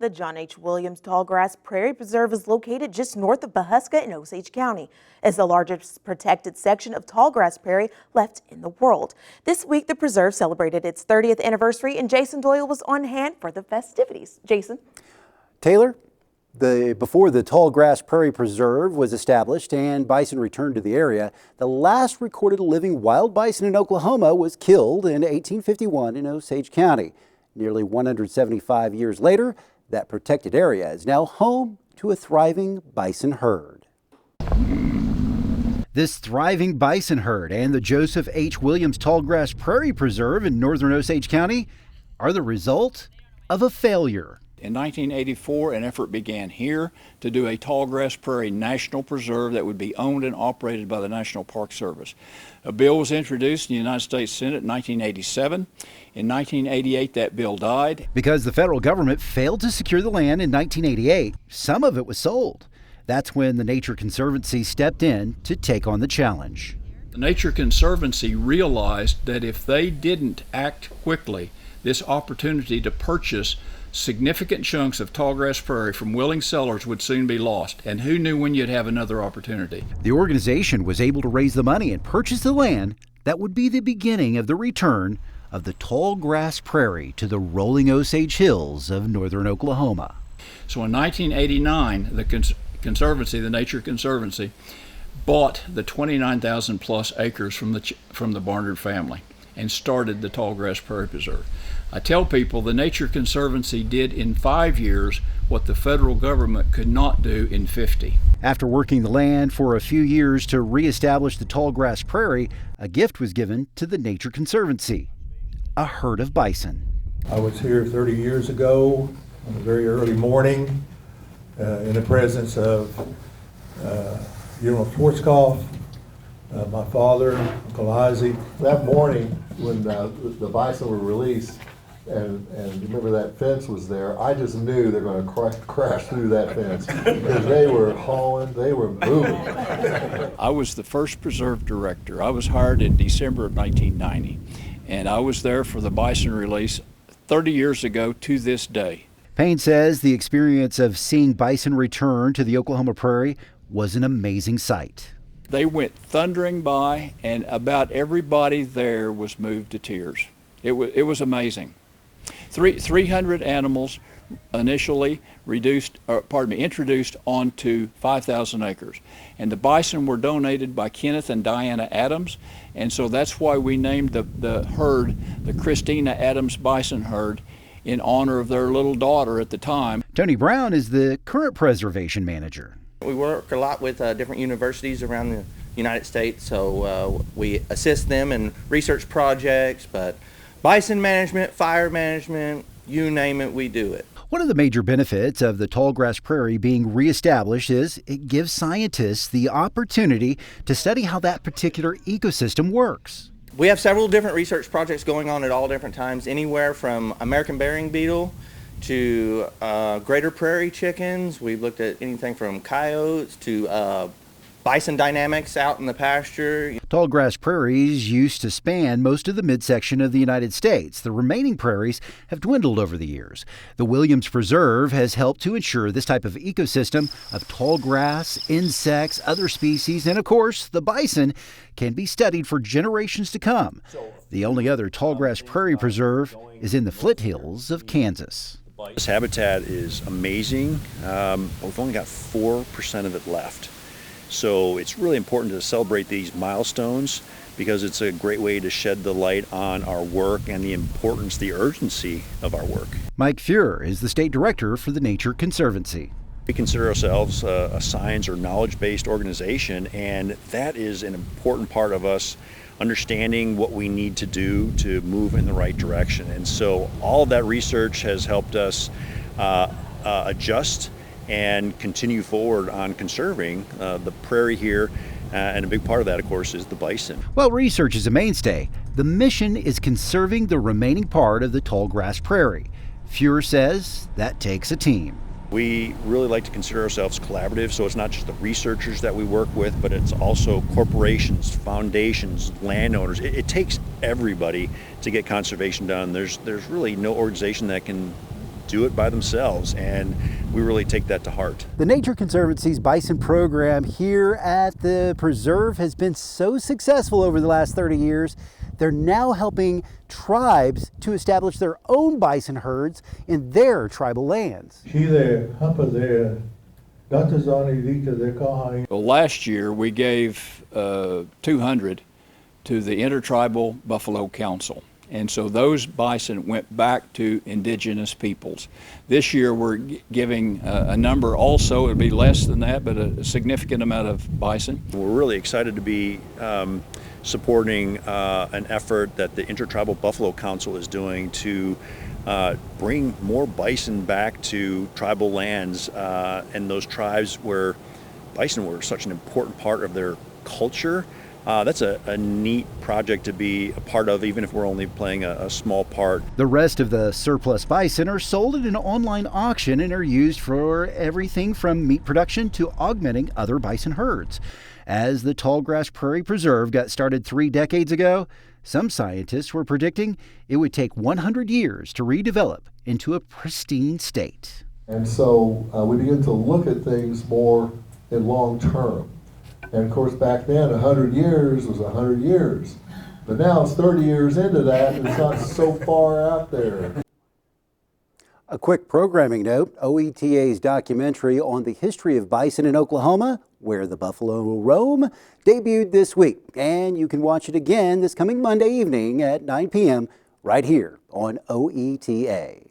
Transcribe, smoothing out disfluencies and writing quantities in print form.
The John H. Williams Tallgrass Prairie Preserve is located just north of Pawhuska in Osage County. It's the largest protected section of tallgrass prairie left in the world. This week, the preserve celebrated its 30th anniversary, and Jason Doyle was on hand for the festivities. Jason? Taylor, before the Tallgrass Prairie Preserve was established and bison returned to the area, the last recorded living wild bison in Oklahoma was killed in 1851 in Osage County. Nearly 175 years later, that protected area is now home to a thriving bison herd. This thriving bison herd and the Joseph H. Williams Tallgrass Prairie Preserve in northern Osage County are the result of a failure. In 1984, an effort began here to do a tallgrass prairie national preserve that would be owned and operated by the National Park Service. A bill was introduced in the United States Senate in 1987. In 1988, that bill died. Because the federal government failed to secure the land in 1988, some of it was sold. That's when the Nature Conservancy stepped in to take on the challenge. The Nature Conservancy realized that if they didn't act quickly, this opportunity to purchase significant chunks of tallgrass prairie from willing sellers would soon be lost, and who knew when you'd have another opportunity. The organization was able to raise the money and purchase the land that would be the beginning of the return of the tallgrass prairie to the rolling Osage Hills of northern Oklahoma. So in 1989, the Conservancy, the Nature Conservancy, bought the 29,000 plus acres from the Barnard family and started the Tallgrass Prairie Preserve. I tell people the Nature Conservancy did in 5 years what the federal government could not do in 50. After working the land for a few years to reestablish the tallgrass prairie, a gift was given to the Nature Conservancy, a herd of bison. I was here 30 years ago on a very early morning in the presence of General Schwarzkopf, my father, Uncle Isaac. That morning when the bison were released, and remember that fence was there, I just knew they're going to crash through that fence because they were hauling, they were moving. I was the first preserve director. I was hired in December of 1990, and I was there for the bison release 30 years ago to this day. Payne says the experience of seeing bison return to the Oklahoma prairie was an amazing sight. They went thundering by, and about everybody there was moved to tears. It was amazing. 300 animals initially introduced onto 5,000 acres. And the bison were donated by Kenneth and Diana Adams, and so that's why we named the herd the Christina Adams Bison Herd in honor of their little daughter at the time. Tony Brown is the current preservation manager. We work a lot with different universities around the United States, so we assist them in research projects, but bison management, fire management, you name it, we do it. One of the major benefits of the tallgrass prairie being reestablished is it gives scientists the opportunity to study how that particular ecosystem works. We have several different research projects going on at all different times, anywhere from American burying beetle to greater prairie chickens. We've looked at anything from coyotes to bison dynamics out in the pasture. Tallgrass prairies used to span most of the midsection of the United States. The remaining prairies have dwindled over the years. The Williams Preserve has helped to ensure this type of ecosystem of tallgrass, insects, other species, and of course, the bison can be studied for generations to come. The only other tallgrass prairie preserve is in the foothills of Kansas. This habitat is amazing. We've only got 4% of it left. So it's really important to celebrate these milestones because it's a great way to shed the light on our work and the importance, the urgency of our work. Mike Fuhrer is the state director for the Nature Conservancy. We consider ourselves a science or knowledge-based organization, and that is an important part of us understanding what we need to do to move in the right direction. And so all of that research has helped us adjust and continue forward on conserving the prairie here. And a big part of that, of course, is the bison. While research is a mainstay, the mission is conserving the remaining part of the tallgrass prairie. Fuhrer says that takes a team. We really like to consider ourselves collaborative, so it's not just the researchers that we work with, but it's also corporations, foundations, landowners. It takes everybody to get conservation done. There's really no organization that can do it by themselves, and we really take that to heart. The Nature Conservancy's bison program here at the preserve has been so successful over the last 30 years. They're now helping tribes to establish their own bison herds in their tribal lands. Well, last year we gave 200 to the Intertribal Buffalo Council. And so those bison went back to indigenous peoples. This year we're giving a number also, it'll be less than that, but a significant amount of bison. We're really excited to be supporting an effort that the Intertribal Buffalo Council is doing to bring more bison back to tribal lands and those tribes where bison were such an important part of their culture. That's a neat project to be a part of, even if we're only playing a small part. The rest of the surplus bison are sold at an online auction and are used for everything from meat production to augmenting other bison herds. As the Tallgrass Prairie Preserve got started 3 decades ago, some scientists were predicting it would take 100 years to redevelop into a pristine state. And so we begin to look at things more in long term. And of course, back then, 100 years was 100 years. But now it's 30 years into that, and it's not so far out there. A quick programming note, OETA's documentary on the history of bison in Oklahoma, Where the Buffalo Roam, debuted this week. And you can watch it again this coming Monday evening at 9 p.m. right here on OETA.